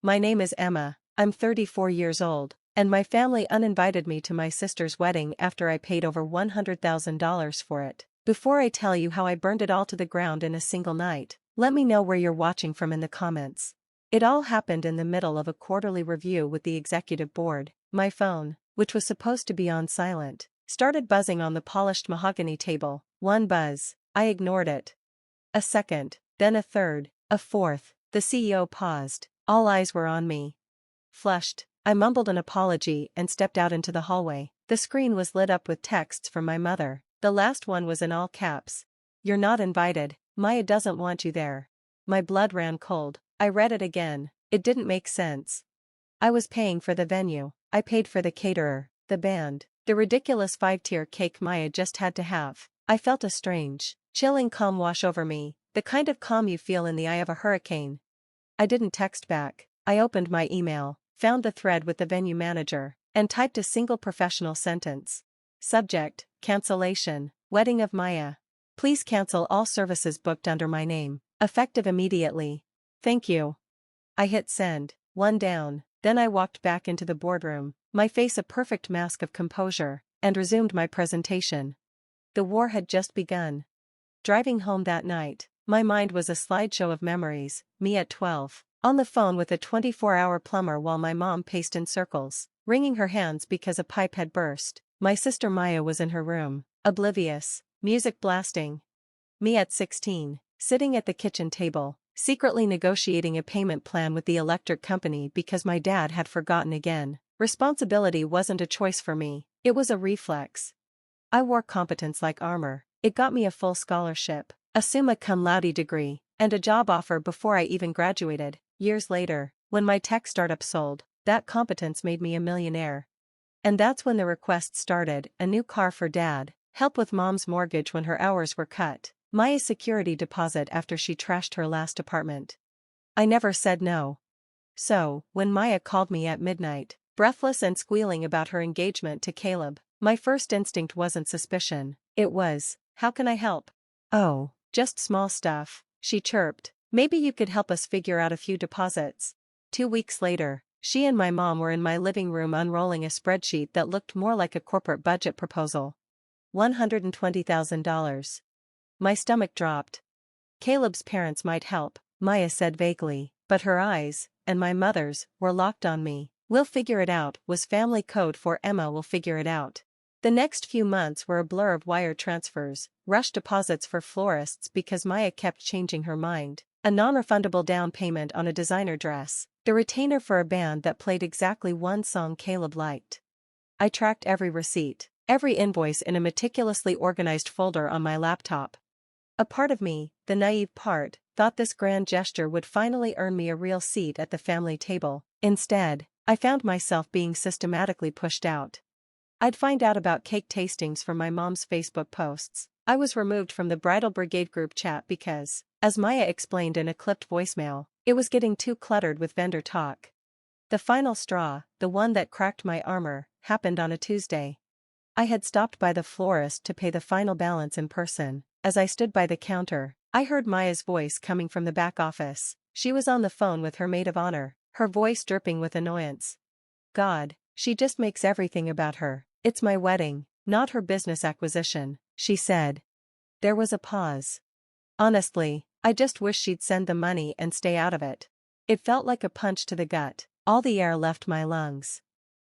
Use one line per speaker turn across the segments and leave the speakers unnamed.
My name is Emma, I'm 34 years old, and my family uninvited me to my sister's wedding after I paid over $100,000 for it. Before I tell you how I burned it all to the ground in a single night, let me know where you're watching from in the comments. It all happened in the middle of a quarterly review with the executive board. My phone, which was supposed to be on silent, started buzzing on the polished mahogany table. One buzz, I ignored it. A second, then a third, a fourth. The CEO paused. All eyes were on me. Flushed, I mumbled an apology and stepped out into the hallway. The screen was lit up with texts from my mother. The last one was in all caps. "You're not invited, Maya doesn't want you there." My blood ran cold. I read it again. It didn't make sense. I was paying for the venue. I paid for the caterer, the band, the ridiculous 5-tier cake Maya just had to have. I felt a strange, chilling calm wash over me, the kind of calm you feel in the eye of a hurricane. I didn't text back. I opened my email, found the thread with the venue manager, and typed a single professional sentence. Subject, cancellation, wedding of Maya. Please cancel all services booked under my name, effective immediately. Thank you. I hit send, one down, then I walked back into the boardroom, my face a perfect mask of composure, and resumed my presentation. The war had just begun. Driving home that night, my mind was a slideshow of memories, me at 12, on the phone with a 24-hour plumber while my mom paced in circles, wringing her hands because a pipe had burst. My sister Maya was in her room, oblivious, music blasting. Me at 16, sitting at the kitchen table, secretly negotiating a payment plan with the electric company because my dad had forgotten again. Responsibility wasn't a choice for me, it was a reflex. I wore competence like armor. It got me a full scholarship, a summa cum laude degree, and a job offer before I even graduated. Years later, when my tech startup sold, that competence made me a millionaire. And that's when the requests started: a new car for dad, help with mom's mortgage when her hours were cut, Maya's security deposit after she trashed her last apartment. I never said no. So, when Maya called me at midnight, breathless and squealing about her engagement to Caleb, my first instinct wasn't suspicion, it was, "How can I help?" "Oh, just small stuff," she chirped. "Maybe you could help us figure out a few deposits." 2 weeks later, she and my mom were in my living room unrolling a spreadsheet that looked more like a corporate budget proposal. $120,000. My stomach dropped. "Caleb's parents might help," Maya said vaguely, but her eyes, and my mother's, were locked on me. "We'll figure it out" was family code for Emma will figure it out. The next few months were a blur of wire transfers, rush deposits for florists because Maya kept changing her mind, a non-refundable down payment on a designer dress, the retainer for a band that played exactly one song Caleb liked. I tracked every receipt, every invoice in a meticulously organized folder on my laptop. A part of me, the naive part, thought this grand gesture would finally earn me a real seat at the family table. Instead, I found myself being systematically pushed out. I'd find out about cake tastings from my mom's Facebook posts. I was removed from the Bridal Brigade group chat because, as Maya explained in a clipped voicemail, it was getting too cluttered with vendor talk. The final straw, the one that cracked my armor, happened on a Tuesday. I had stopped by the florist to pay the final balance in person. As I stood by the counter, I heard Maya's voice coming from the back office. She was on the phone with her maid of honor, her voice dripping with annoyance. "God, she just makes everything about her. It's my wedding, not her business acquisition," she said. There was a pause. "Honestly, I just wish she'd send the money and stay out of it." It felt like a punch to the gut. All the air left my lungs.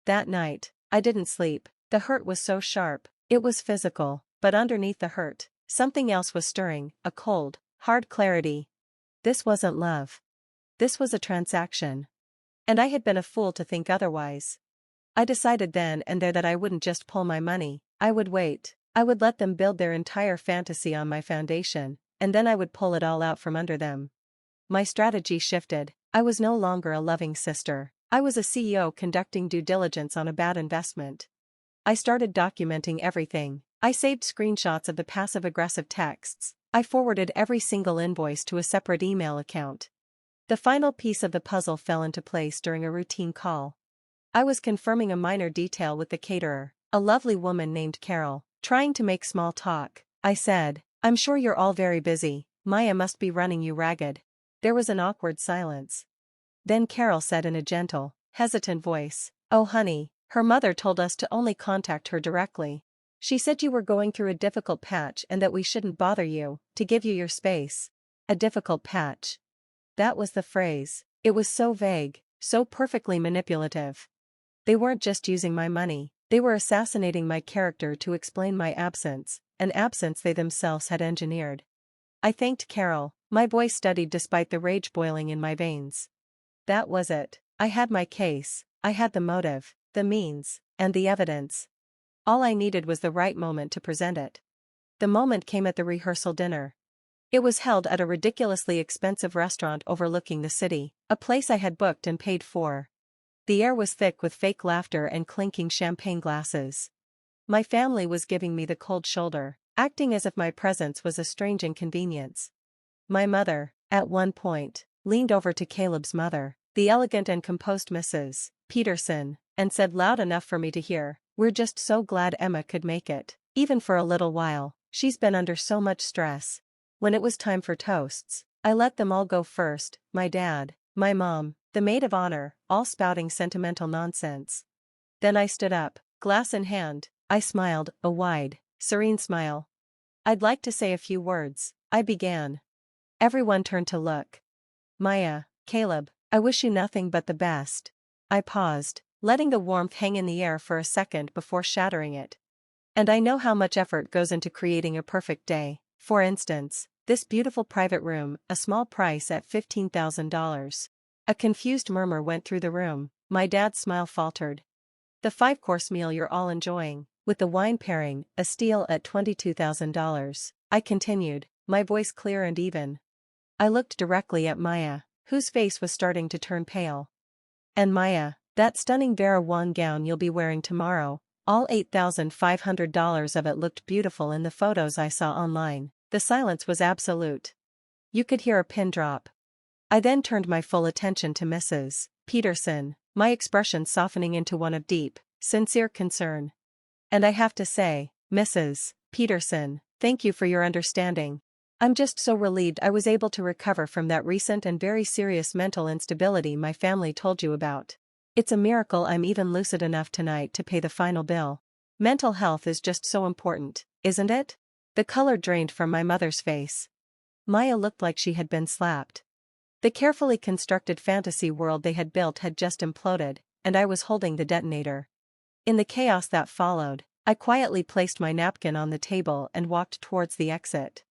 That night, I didn't sleep. The hurt was so sharp, it was physical, but underneath the hurt, something else was stirring, a cold, hard clarity. This wasn't love. This was a transaction. And I had been a fool to think otherwise. I decided then and there that I wouldn't just pull my money, I would wait. I would let them build their entire fantasy on my foundation, and then I would pull it all out from under them. My strategy shifted. I was no longer a loving sister. I was a CEO conducting due diligence on a bad investment. I started documenting everything. I saved screenshots of the passive-aggressive texts. I forwarded every single invoice to a separate email account. The final piece of the puzzle fell into place during a routine call. I was confirming a minor detail with the caterer, a lovely woman named Carol. Trying to make small talk, I said, "I'm sure you're all very busy. Maya must be running you ragged." There was an awkward silence. Then Carol said in a gentle, hesitant voice, "Oh honey, her mother told us to only contact her directly. She said you were going through a difficult patch and that we shouldn't bother you, to give you your space." A difficult patch. That was the phrase. It was so vague, so perfectly manipulative. They weren't just using my money, they were assassinating my character to explain my absence, an absence they themselves had engineered. I thanked Carol, my voice steadied despite the rage boiling in my veins. That was it. I had my case, I had the motive, the means, and the evidence. All I needed was the right moment to present it. The moment came at the rehearsal dinner. It was held at a ridiculously expensive restaurant overlooking the city, a place I had booked and paid for. The air was thick with fake laughter and clinking champagne glasses. My family was giving me the cold shoulder, acting as if my presence was a strange inconvenience. My mother, at one point, leaned over to Caleb's mother, the elegant and composed Mrs. Peterson, and said loud enough for me to hear, "We're just so glad Emma could make it, even for a little while, she's been under so much stress." When it was time for toasts, I let them all go first, my dad, my mom, the maid of honor, all spouting sentimental nonsense. Then I stood up, glass in hand. I smiled, a wide, serene smile. "I'd like to say a few words," I began. Everyone turned to look. "Maya, Caleb, I wish you nothing but the best." I paused, letting the warmth hang in the air for a second before shattering it. "And I know how much effort goes into creating a perfect day. For instance, this beautiful private room, a small price at $15,000. A confused murmur went through the room. My dad's smile faltered. "The 5-course meal you're all enjoying, with the wine pairing, a steal at $22,000, I continued, my voice clear and even. I looked directly at Maya, whose face was starting to turn pale. "And Maya, that stunning Vera Wang gown you'll be wearing tomorrow, all $8,500 of it looked beautiful in the photos I saw online." The silence was absolute. You could hear a pin drop. I then turned my full attention to Mrs. Peterson, my expression softening into one of deep, sincere concern. "And I have to say, Mrs. Peterson, thank you for your understanding. I'm just so relieved I was able to recover from that recent and very serious mental instability my family told you about. It's a miracle I'm even lucid enough tonight to pay the final bill. Mental health is just so important, isn't it?" The color drained from my mother's face. Maya looked like she had been slapped. The carefully constructed fantasy world they had built had just imploded, and I was holding the detonator. In the chaos that followed, I quietly placed my napkin on the table and walked towards the exit.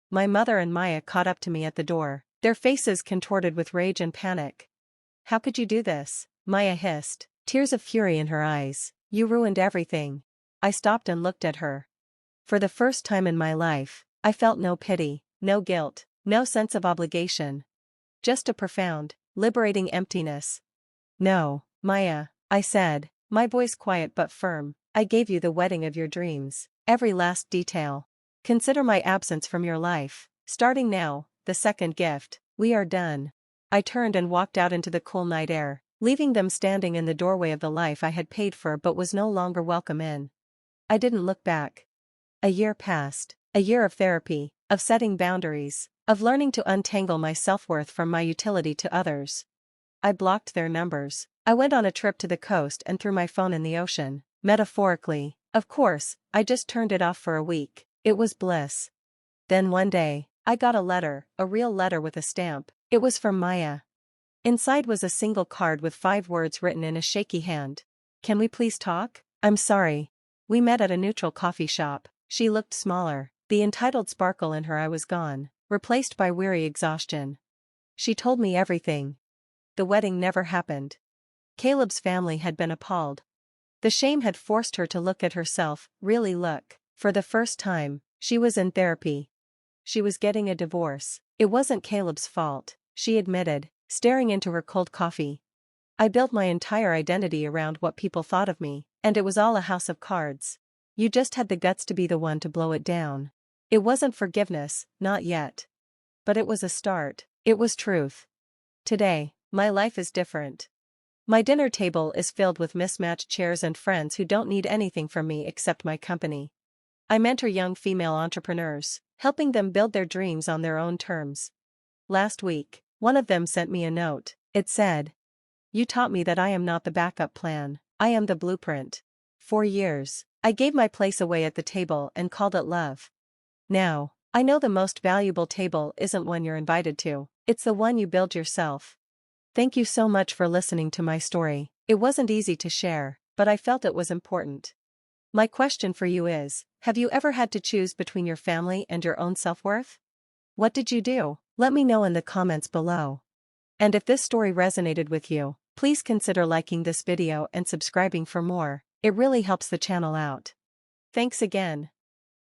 My mother and Maya caught up to me at the door, their faces contorted with rage and panic. "How could you do this?" Maya hissed, tears of fury in her eyes. "You ruined everything." I stopped and looked at her. For the first time in my life, I felt no pity, no guilt, no sense of obligation. Just a profound, liberating emptiness. "No, Maya," I said, my voice quiet but firm, "I gave you the wedding of your dreams, every last detail. Consider my absence from your life, starting now, the second gift. We are done." I turned and walked out into the cool night air, leaving them standing in the doorway of the life I had paid for but was no longer welcome in. I didn't look back. A year passed, a year of therapy, of setting boundaries, of learning to untangle my self-worth from my utility to others. I blocked their numbers. I went on a trip to the coast and threw my phone in the ocean, metaphorically. Of course, I just turned it off for a week. It was bliss. Then one day, I got a letter, a real letter with a stamp. It was from Maya. Inside was a single card with 5 words written in a shaky hand. "Can we please talk? I'm sorry." We met at a neutral coffee shop. She looked smaller. The entitled sparkle in her eye was gone, replaced by weary exhaustion. She told me everything. The wedding never happened. Caleb's family had been appalled. The shame had forced her to look at herself, really look. For the first time, she was in therapy. She was getting a divorce. It wasn't Caleb's fault, she admitted, staring into her cold coffee. "I built my entire identity around what people thought of me, and it was all a house of cards. You just had the guts to be the one to blow it down." It wasn't forgiveness, not yet. But it was a start, it was truth. Today, my life is different. My dinner table is filled with mismatched chairs and friends who don't need anything from me except my company. I mentor young female entrepreneurs, helping them build their dreams on their own terms. Last week, one of them sent me a note. It said, "You taught me that I am not the backup plan, I am the blueprint." For years, I gave my place away at the table and called it love. Now, I know the most valuable table isn't one you're invited to, it's the one you build yourself. Thank you so much for listening to my story. It wasn't easy to share, but I felt it was important. My question for you is, have you ever had to choose between your family and your own self-worth? What did you do? Let me know in the comments below. And if this story resonated with you, please consider liking this video and subscribing for more. It really helps the channel out. Thanks again.